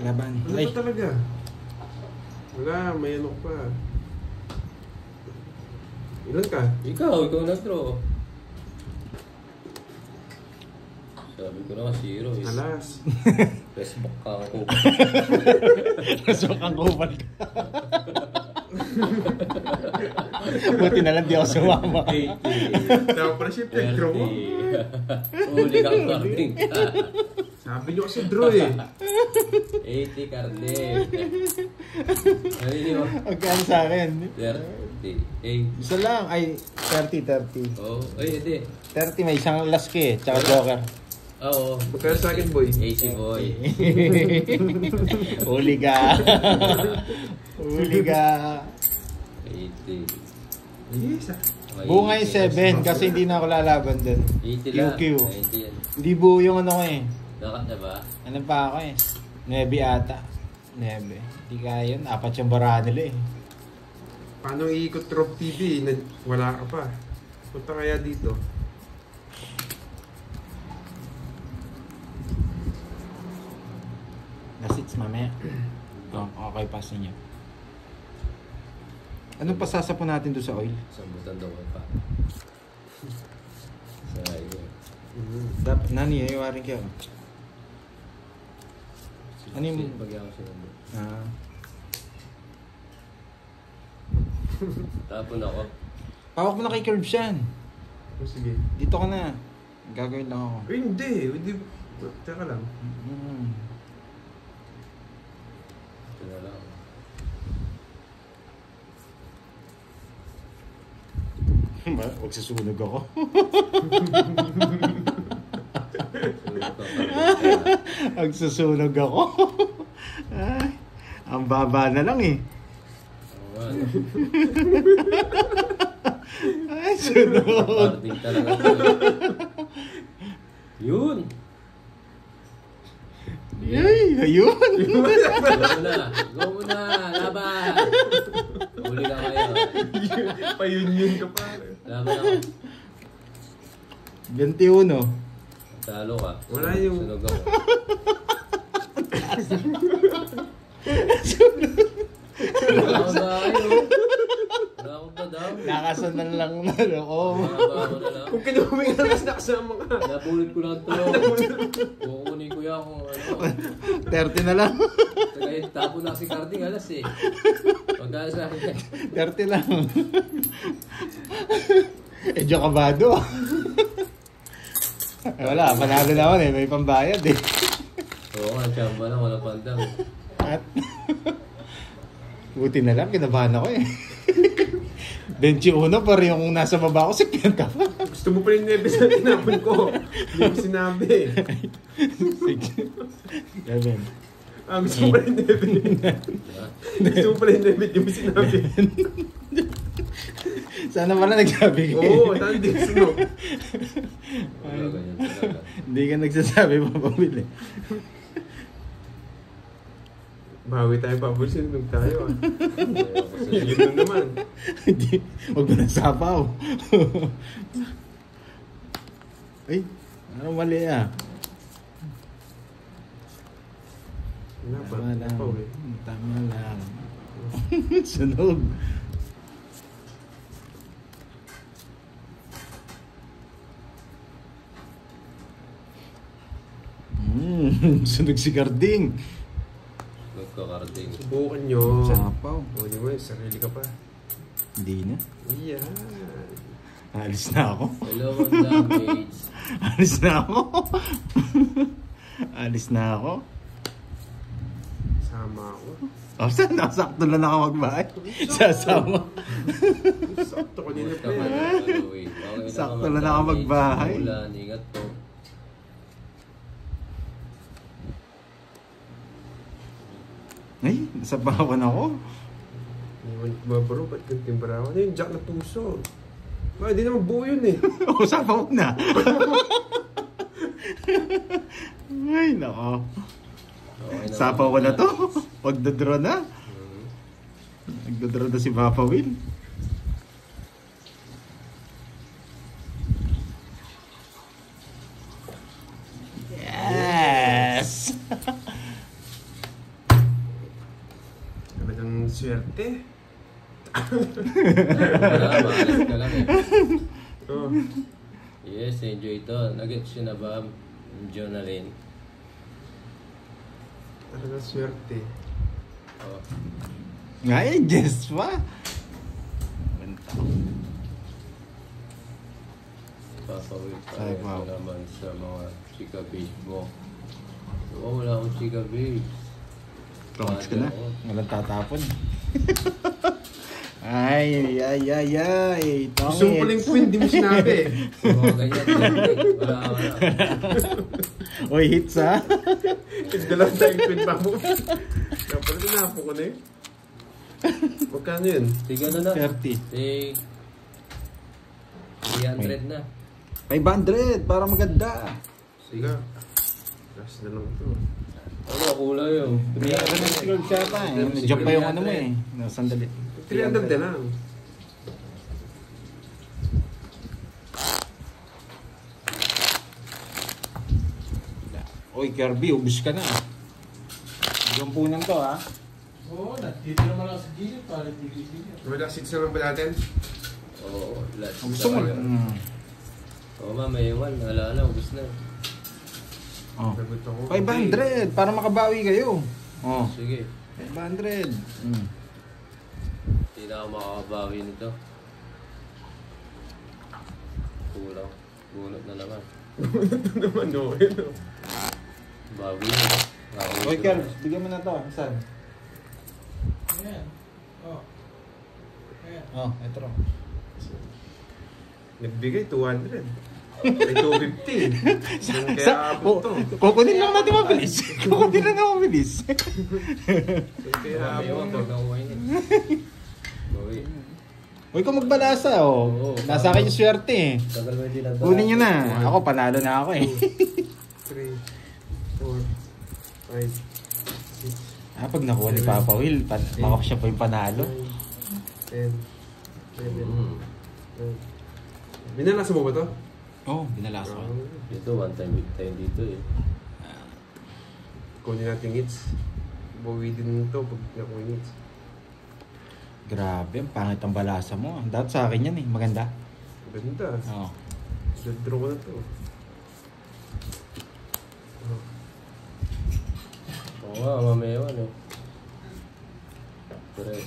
Laban. Ano Ay, ba talaga? Wala, may ano pa. Ilan ka? Ikaw nag-draw. Sabi ko na zero eh. Alas. Facebook ka ako. pasok ang kupal ka. Buti na lang di ako sumama. 80. Dapat pala siya draw mo. 30. Huli kang carding ka. Sabi niyo kasi draw eh. 80 carding. Ano yun? Magkano sa akin? 30. Isa lang. Ay, 30. Oh, ay, hindi. 30, may isang last key, tsaka joker. Oo. Magkano sa akin, boy? 80 boy. Huli ka. Huli ka. 80. Yes, ah. Buo nga yung 7 kasi hindi na ako lalaban dun. 80 lang. QQ. 90 yan. Hindi buo yung ano ko eh. Nakat na ba? Ano pa ako eh. 9 ata. 9. Hindi kaya yun. 4 yung barahan nila eh. Paano iikot Rob TV? Wala ka pa. Punta kaya dito. Nasits mamaya. Okay, pass niyo. Anong pasasapon natin doon sa oil? Sambutan daw ko pa. Sayang. Dapat, nani, ayawarin kayo. Ano yung- Bagyan ko siya. Ah. Tapon ako. Pawak mo na kay Curbs yan. Oh, sige. Dito ka na. Gagawin lang ako. Eh, hindi. Hindi. Teka lang. Ito na lang. Huwag susunog ako. Huwag susunog ako. Ay, ang baba na lang eh. Ay, sunog. Parting talaga. Yun! Ay, ayun. Go muna! Go muna! Laban! Huli ka kayo. Payun-yun ka pa. Laban ako. 21. Talo ka. Wala yung- Sunog ako. Wala akong bahay, oh. Wala akong padam. Nakasanan lang na ako. Mababa ko na lang. Kung kinuming na mas nakasama ka. Napulit ko lang to. Kukunin ko yan kung ano. 30 na lang. Kaya tapo na si Carding alas eh. Pagka sa akin. 30 lang. Medyo kabado. Wala, panalo naman eh. May pambayad eh. Oo nga, tsamba lang. Wala pandang. At buti na lang, kinabahan ako eh. 21 pa rin yung nasa baba ko, 50 pa. Gusto mo pa rin nebes na tinapon ko. Hindi mo sinabi. 7. Gusto mo pa rin nebes. Gusto mo pa rin nebes, hindi mo sinabi. Sana pala nagsabi ko. Oo, tandi, sunog. Wala ganyan talaga. Hindi ka nagsasabi mapabili. Bawi tayo, Pablo, sinunog tayo ah. Ayaw ko sa Yun lang naman. Hindi, huwag mo nasapaw. Ay, ano mali ah. Wala pa. Tama lang. Pawi. Tama lang. Sunog. Sunog si Garding. Nagkakarding. Subukan nyo. Sapaw. O, di mo, sarili ka pa. Hindi na. Iyan. Alis na ako. Hello, one damage. Alis na ako. Alis na ako. Sama ako. O, saan? Sakto lang ako magbahay. Sasama. Sakto ko din na Pumunta ka na, Louie. Okay na Sakto ka lang ako mag-damage. magbahay. Ulan, ingat po. Ay, nasabawan ako. Iwan ko ba bro, ba't kang timbara ako? Ano yung jack na tuso? Ba, di naman buo yun eh. O, sabaw na. Ay, nako. Okay na. Sapaw ko na to. Magdodraw na. Nagdodraw na si Papa Will. Yes! Talagang swerte. Wala, maalas ka lang eh. Oh. Yes, enjoy ito. Nag-gets yun na ba, Jonalyn? Talagang swerte. Oh. Ay, guess pa. Papawid pa Ay, rin wow. naman sa mga chika babes mo. Oo, wala akong chika babes. Promise ka na. Walang tatapon. Ay, ay, ay, ay. Gusto mo pala yung queen, di mo sinabi. Oo, ganyan. Wala, wala. Oy, hits ha. Nagdalang tayong queen pa mo. Kaya pala tinapo ko na yun. Magkano yun? Tiga na na. 30. Tig 300 na. 500 para maganda. Sige. Last na lang ito. Ano, kulay yun. Scroll siya pa eh. Nandiyan pa yung ano mo eh. No, sandali. 300 na lang. Oy, Kirby, ubus ka na. Yung punan to ha. Oo, dito naman ako sa gilid para tigil-tigil. Wala seats naman ba natin? Oo, last. Gusto mo? Oo, mamaya yung wala na, ubus na. Oh. Sagot ako. 500 para makabawi kayo. Oh. Sige. 500. Hindi na ako makakabawi nito. Kulang. Bunot na naman. Ito naman no. Ito. Bawi na. Oy, Kirby, bigyan mo na to. Saan? Ayan. Oh. Ayan. Oh, ito ro. Nagbigay 200. May 250. Kaya abot to. Kukunin lang natin mabilis. Kukunin lang natin mabilis. Kaya Mamaya abot yung to. pagkakuha niya. Bawi. Uy, kung magbalasa oh. Oo, Nasa akin yung swerte eh. Tagal mo din ang Kunin nyo na. Ako, panalo na ako eh. 3, 4, 5, 6, Pag nakuha ni Papa Will, ako siya pa yung panalo. 10, 11, Mm. 12. Binalasa mo ba to? Oh, binalasa ko. Dito, one time big time dito eh. Kunin natin hits. Bawi din ito pag nakuha hits. Grabe, ang pangit ang balasa mo. Dapat sa akin yan eh, maganda. Ganda. Oo. Draw ko na to. Oo nga, mamayawan eh. Tres.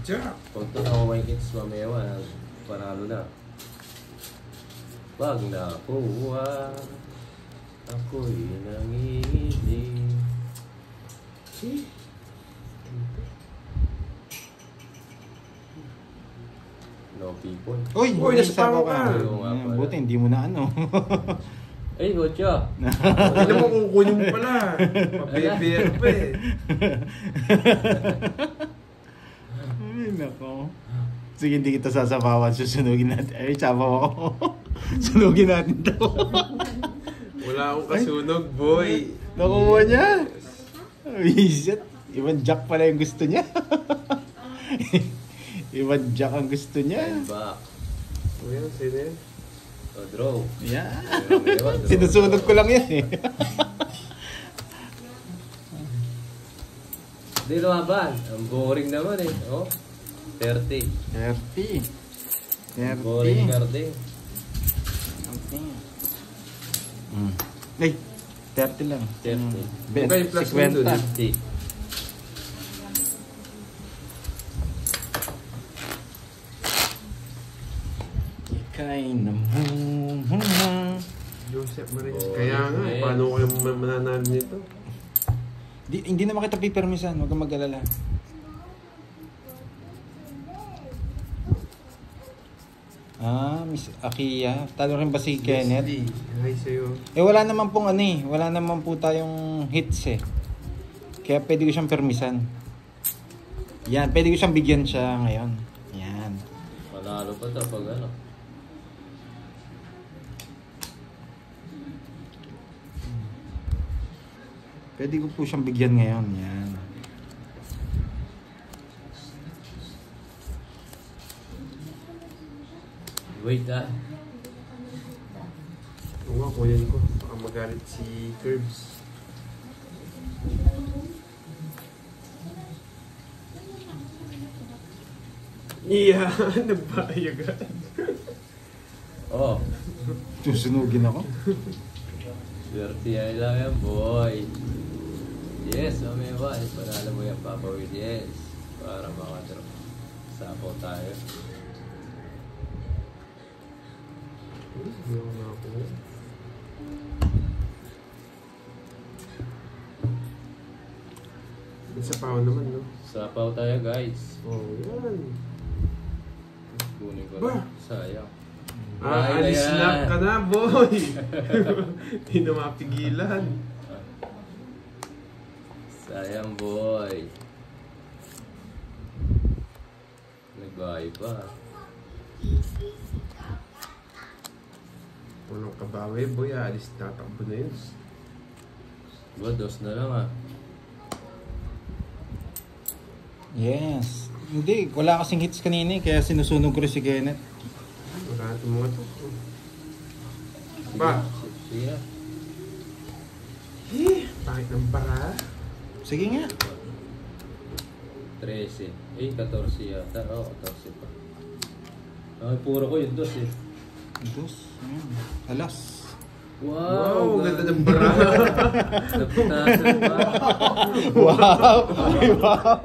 Jack! Pag ito ako may hits, mamayawan. Panalo na. Pag nakuha, ako'y nanginig. No people. Uy, Uy, nasapaw ka. Oo nga pala. Buti, hindi mo na ano. Ay, gotcha! Alam mo kung kunin mo pala. Pabebe pa eh. Ay, nako. Sige, hindi kita sasapawan. Susunugin natin. Ay, sabaw ako. Sunugin natin to. Wala akong kasunog, boy. Nakuha niya. Visit. Ibang jack pala yung gusto niya. Ibang jack ang gusto niya. And back. O yan, sino yan? O, draw. Yeah. Mamayawan, draw. Sinusunog ko lang yan eh. Hindi lumaban. Ang boring naman eh. Oh, 30. 30. Boring 30. carding. Ay, 30 lang. 30. Okay, plus mo dun. 50. Ika'y namumunga. Joseph Maris. Oh, Kaya nga, yes. paano ko yung mananalo nito? Hindi naman kita pipermisan. Huwag kang mag-alala. Miss Akiya. Talo rin ba si Kenneth? Leslie, hi sa'yo. Wala naman pong ano eh. Wala naman po tayong hits eh. Kaya pwede ko siyang permisan. Yan, pwede ko siyang bigyan siya ngayon. Yan. Panalo pa ito pag ano. Pwede ko po siyang bigyan ngayon. Yan. Wait ah. Oo nga, kunin ko. Baka magalit si Curbs. Iya, nagbayag. Oh, Susunugin ako. swerte ay lang yan, boy. Yes, mamayawan. Panalo mo yan, Papa Will. Yes. Para makadraw. Sapaw tayo. Hindi ako nakakuha. Isa pa ako naman, no? Sapaw tayo, guys. Oh, yan. Kunin ko Ba? lang. Sayang. Alis na ka na, boy! Hindi na mapigilan. Sayang, boy. Nagbahay pa. Walang kabawi, boy. Alis tatakbo na yun. Diba, dos na lang ah. Yes. Hindi, wala kasing hits kanina eh. Kaya sinusunog ko rin si Kenneth. Wala natin mga to. Ba? Sige na. Pangit ng para. Sige nga. 13. 14 yata. Oo, 14 pa. Ay, puro ko yung dos eh. Dos. Ayan. Alas. Wow, ganda ng bara. Naputasan pa. Wow! Ay, wow!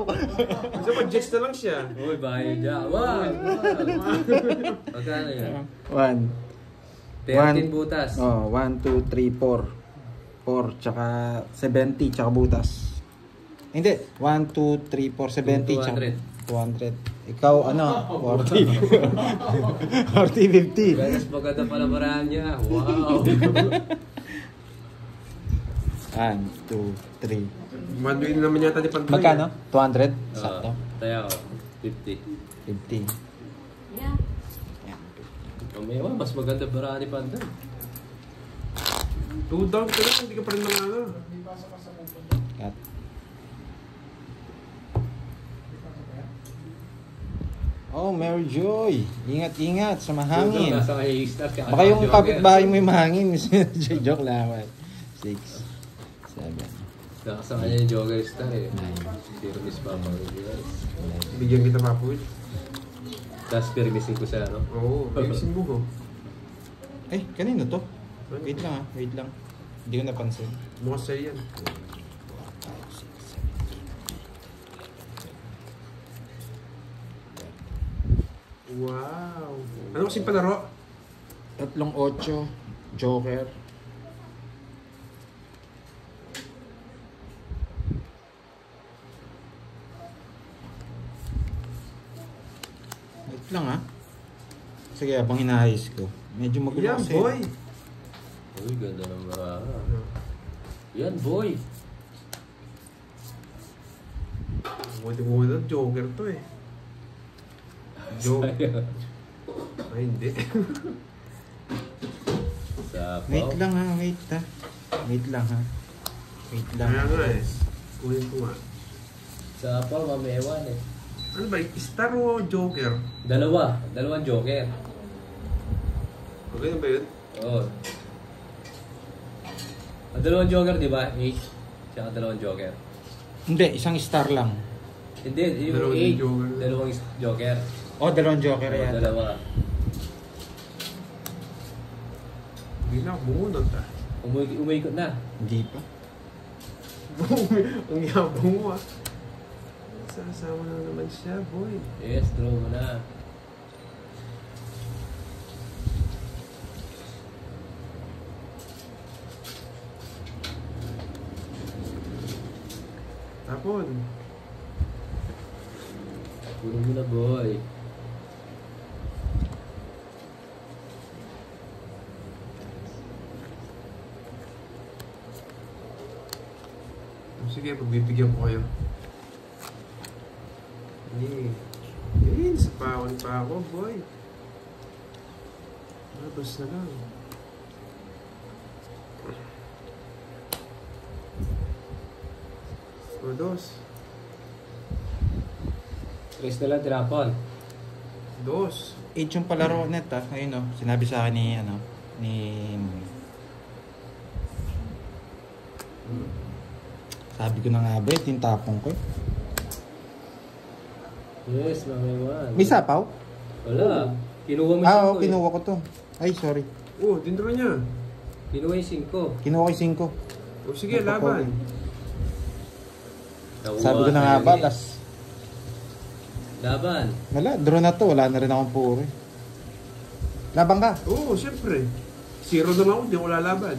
Kasi pag-jets na lang siya. Uy, bahay dyan. Wow! Magkano yan? 1. 13 butas. Oh, 1, 2, 3, 4. 4, tsaka 70, tsaka butas. Hindi. 1, 2, 3, 4, 70, tsaka 200. Ikaw, ano? 40. 40, 50. Ganas maganda pala marahan niya. Wow! 1, 2, 3. Manuin naman yata ni Pantoy. Magkano? 200? Sakto. Tayo, 50. 50. Yeah. Yan. Umewa, mas maganda marahan ni Pandan. 2 down ka lang, hindi ka pa rin manalo. Cut. Oh, Mary Joy. Ingat-ingat sa Doon mahangin. nasa kay Star. Baka yung kapitbahay mo yung mahangin. Joke lang. 6, 7, Nasa kanya yung Joker Star eh. 9, Service pa pa. Bigyan kita pa po. Tapos permisin ko sa ano. Oo, ayusin mo ko. Eh, kanino to? Wait lang wait lang. Hindi ko napansin. Mukhang sa'yo yan. Wow. Ano kasing palaro? 3-8, Joker. Wait lang Sige, habang hinahayos ko. Medyo magulo Yan, kasi. boy. Uy, ganda ng baraha. Yan, boy. Buti mo na, Joker to eh. Joker. Ay, hindi. Sapaw. Wait lang wait Wait lang Wait lang. Kaya nga eh. Kunin ko nga. Sapaw, mamewan eh. Ano ba? Star o Joker? Dalawang Joker. Okay na ba yun? Oo. Dalawang Joker, di ba? 8. Tsaka dalawang Joker. Hindi, isang star lang. Hindi, yung Dalawang 8. Joker. Dalawang Joker. Oh, dalawang Joker Oo, yan. dalawa. Hindi na ako bumunod Umikot na. Hindi pa. Ang yabang mo Sasama na naman siya, boy. Yes, draw mo na. Tapon. Puno mo na, boy. Sige, pagbibigyan ko kayo. Sa pawan pa ako, boy. Labas na lang. O, 2. 3 na lang, tinapon. 2. 8 yung palaro net Ayun sinabi sa akin ni sabi ko na nga ba, tintapong ko. Yes, mamewan. May sapaw? Wala. Kinuha mo Oo, 5 kinuha ko to. Ay, sorry. Oh, dindro niya. Kinuha yung 5. Kinuha ko yung 5. O, sige, laban. Sabi ko na nga ba, Laban. wala, draw na to. Wala na rin akong puro. Laban ka. Oo, siyempre. 0 na lang ako, di ko lalaban.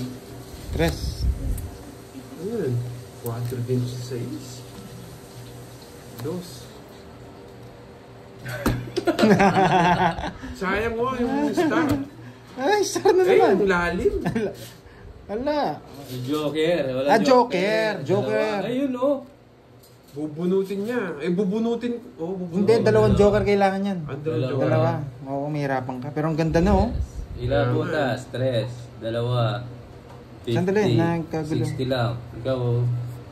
3. Ayun. 4 din sa 6. 2. Sayang mo yung star. Ay, star na Eh, naman. yung lalim. Wala. Joker. Wala Joker. Joker. Ayun, oh. Bubunutin niya. Eh, bubunutin. Oh, Hindi, dalawang Joker kailangan yan. Joker. Dalawa. Oo, may hirapan ka. Pero ang ganda na Ilang butas? 3. 2. 50. Sandali, nagkagulo. 60 lang. Ikaw, oh.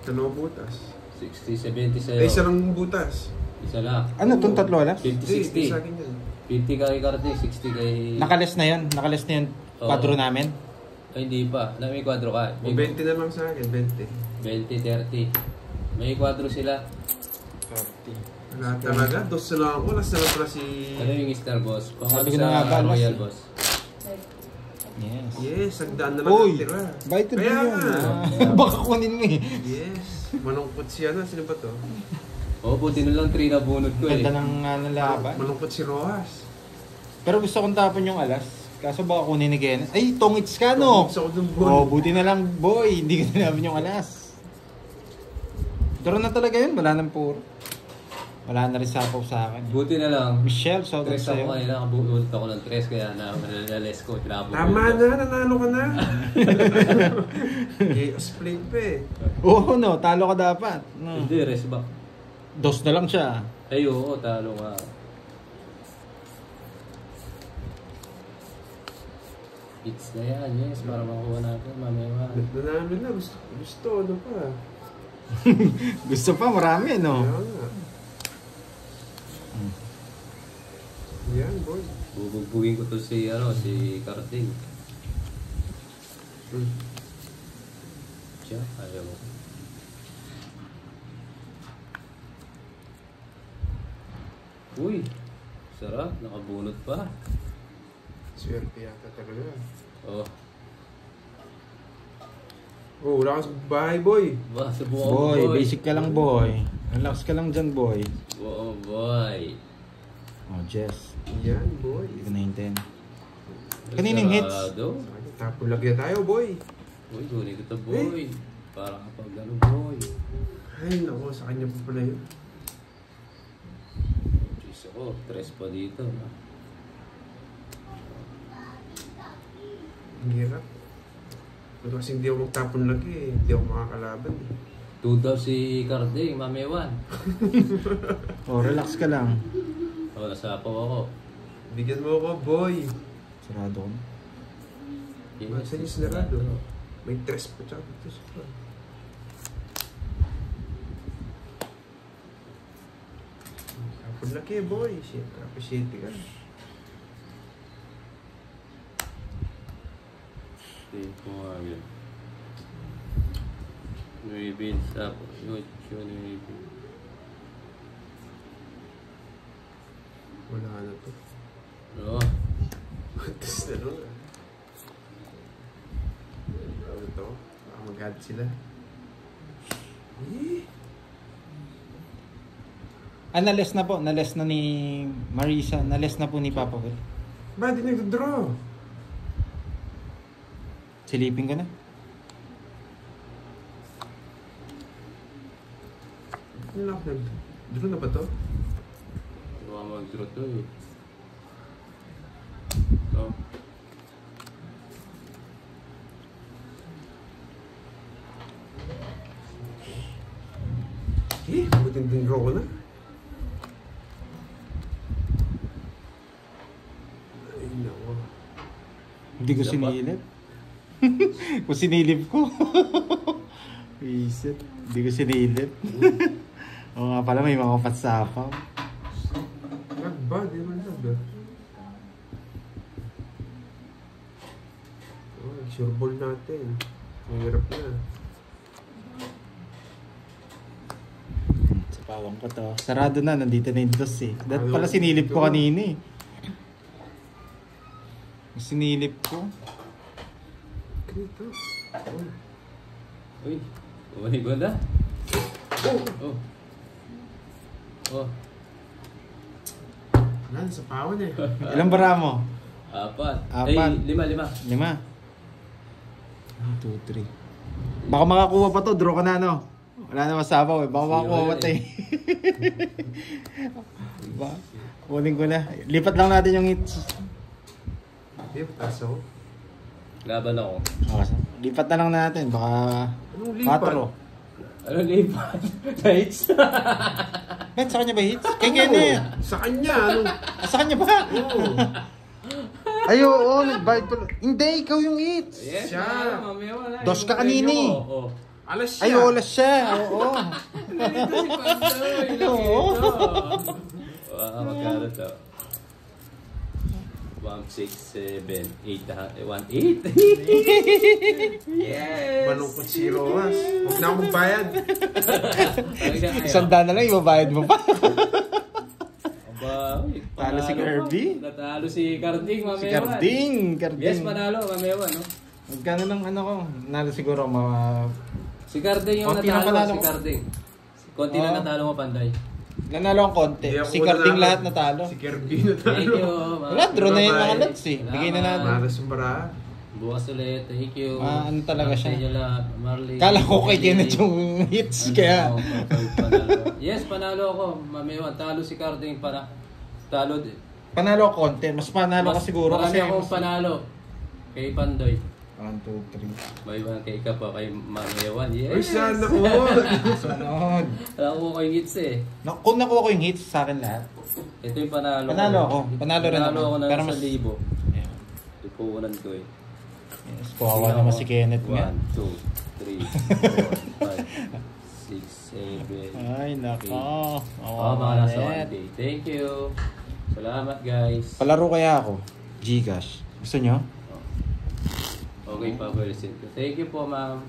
Dalawang butas. 60, 70 sa'yo. Eh, isa lang butas. Isa lang. Ano, itong tatlo alas? 50, Hindi, 60. sa akin yan. 50 kay Kartik, 60 kay... Nakalis na yun. Nakalis na yun. Oo. Kwadro namin. Ay, hindi pa. May kwadro ka. O, 20 na lang sa akin, 20. 20, 30. May kwadro sila. 30. Wala talaga. 2 na lang ako. Last na lang pala si... Ano yung Star Boss? Sabi ko na nga ba, Royal last- Boss. Yes. Yes, nagdaan na lang Uy! ang tira. Bite to Kaya yun. nga. Baka kunin mo Yes. Malungkot siya na. Sino ba to? Oh, buti na lang 3 na bunot ko eh. Ganda ng laban. Malungkot si Rojas. Pero gusto kong tapon yung alas. Kaso baka kunin ni Ken. Ay, tongits ka no? Gusto ko dun, boy. Oh, buti na lang boy. Hindi ko tinapon yung alas. Daro na talaga yun. Wala nang puro. Wala na rin sapaw sa akin. Buti na lang. Michelle, so good 3 ako sa'yo. kanina, nakabuot ako ng 3 kaya nalales ko. Tinapon ko Tama yung na, nanalo ka na. Split pa eh. Oo no, talo ka dapat. boss. No. Hindi, rest back. Dos na lang siya. Ay, oo, talo nga. It's na yan, yes, para makuha natin, mamaya. Nanalo na. Gusto, ano pa. Gusto pa, marami no? Kaya nga. boy. Bubugbugin ko to si Karding. Siya, ayaw mo. Uy, sarap, nakabunot pa. Swerte yata talaga. Oh, Oh, wala ka sa bahay, boy. ba, subukan Boy, basic ka lang boy. Relax ka lang dyan boy. Oh, boy. Oh, Jess. Yan, boy. Hindi ko nahintayin. Kaninang hits? Sarado. Tapos lagyan tayo, boy. Uy, kunin ko to, boy. Para kapag ano, boy. Ay, naku, sa kanya pa pala yun. Diyos ako, tres pa dito. Ha? Ang hirap. Pero kasi hindi ako magtapon lagi eh. Hindi ako makakalaban eh. 2 daw si Karding, mamewan. Oh, relax ka lang. Oh, nasapaw ako. Bigyan mo ako, boy. Sarado ko na. Saan yung sinarado? May tres pa tsaka tres pa. Tapon laki, boy. Siyempre, appreciate ka. Hindi ko nga yun. Nuibin, sapo. Yun, nuibin. Wala na to. Oo. Tapos na nun. Ano to? Baka mag-add sila. Eh? Nales na po. Nales na ni Marisa. Nales na po ni Papa Will. Ba, di nag-draw? Silipin ko na. Ano lang ako nag-draw na ba to? Baka mag-draw to eh. Oh. Eh, buting draw ko na. Ay, naku. Hindi ko Isa pa? sinilip. Kung sinilip ko. Isit. Hindi ko sinilip. Oo nga pala, may mga patsapaw. Lag ba? Di man lag ah. Oh, sure ball natin. Mahirap na. Sa pawang ko to. Sarado na, nandito na yung dos eh. Dahil pala sinilip ko kanina eh. Sinilip ko. Ganito. Uy, umay ko na. Oh! Oh. Oh, Wala, sa pawan eh. Ilang bara mo? 4. Apat. Ay, 5. 5. 1, 2, 3. Baka makakuha pa to, draw ka na no? Wala na masabaw eh, baka makakuha pa to eh. Ba? Kunin ko na. Lipat lang natin yung hits. Hindi, pataas ako. Laban ako. Okay. Lipat na lang natin, baka Anong lipat? 4. Ano lipat? Nights? Ben, sa kanya ba hits? Kay Ken eh. Sa kanya, ano? Sa kanya ba? Oo. Ay, oo, nagbayad pala. Hindi, ikaw yung hits. Yes, Siya. mamaya wala. Dos ka kanina eh. Oo. Alas siya. Ay, olas siya. Oo. Nandito si Pandoy. Oo. Wow, magkano to? 1, 6, 7, 8, 1, 8. Yes! Malungkot si Rojas. Huwag na akong magbayad. Isang daan na lang, ibabayad mo pa. Aba, uy, Talo si panalo Kirby. pa. Natalo si Karding, Si mamewan. Karding. Yes, panalo, mamewan, no? Magkano lang ano ko? Nalo siguro Si Karding yung Konti lang natalo, panalo si ko. Karding. Konti lang Oo. natalo mo, Panday. nanalo ang konti. Hindi ako Si Karding nanalo. lahat natalo. Si Kirby natalo. Thank you. Wala, draw na yung mga Bye-bye. lots eh. Bigay na natin. Maras yung baraha. Bukas ulit. Thank you. Ano talaga siya? Sa inyo lahat, Marley. Kala ko kay Kenneth yung hits kaya. Oo, panalo. Yes, panalo ako. Mamewan. Talo si Karding para. Talo din. Panalo ako konti. Mas panalo ka siguro marami kasi. akong panalo. Kay Pandoy. 1, 2, 3. May iba kay ka pa kay Mamewan. Yes! Ay, sana ko. Sunod. Wala ko kay hits eh. Kung nakuha ko yung hits sa akin lahat. Ito yung panalo ko. Panalo ako. Panalo rin Panalo ako. ako ng Pero mas- 1,000. Yeah. Ipuunan ko eh. Yes, kawawa naman si Kenneth nga. 1, 2, 3, 4, 5, 6, 7. Ay, nako. Oh, mga nasa 1 day. Thank you. Salamat guys. Palaro kaya ako. Gcash. Gusto nyo? Okay, papailisin ko. Thank you po, ma'am.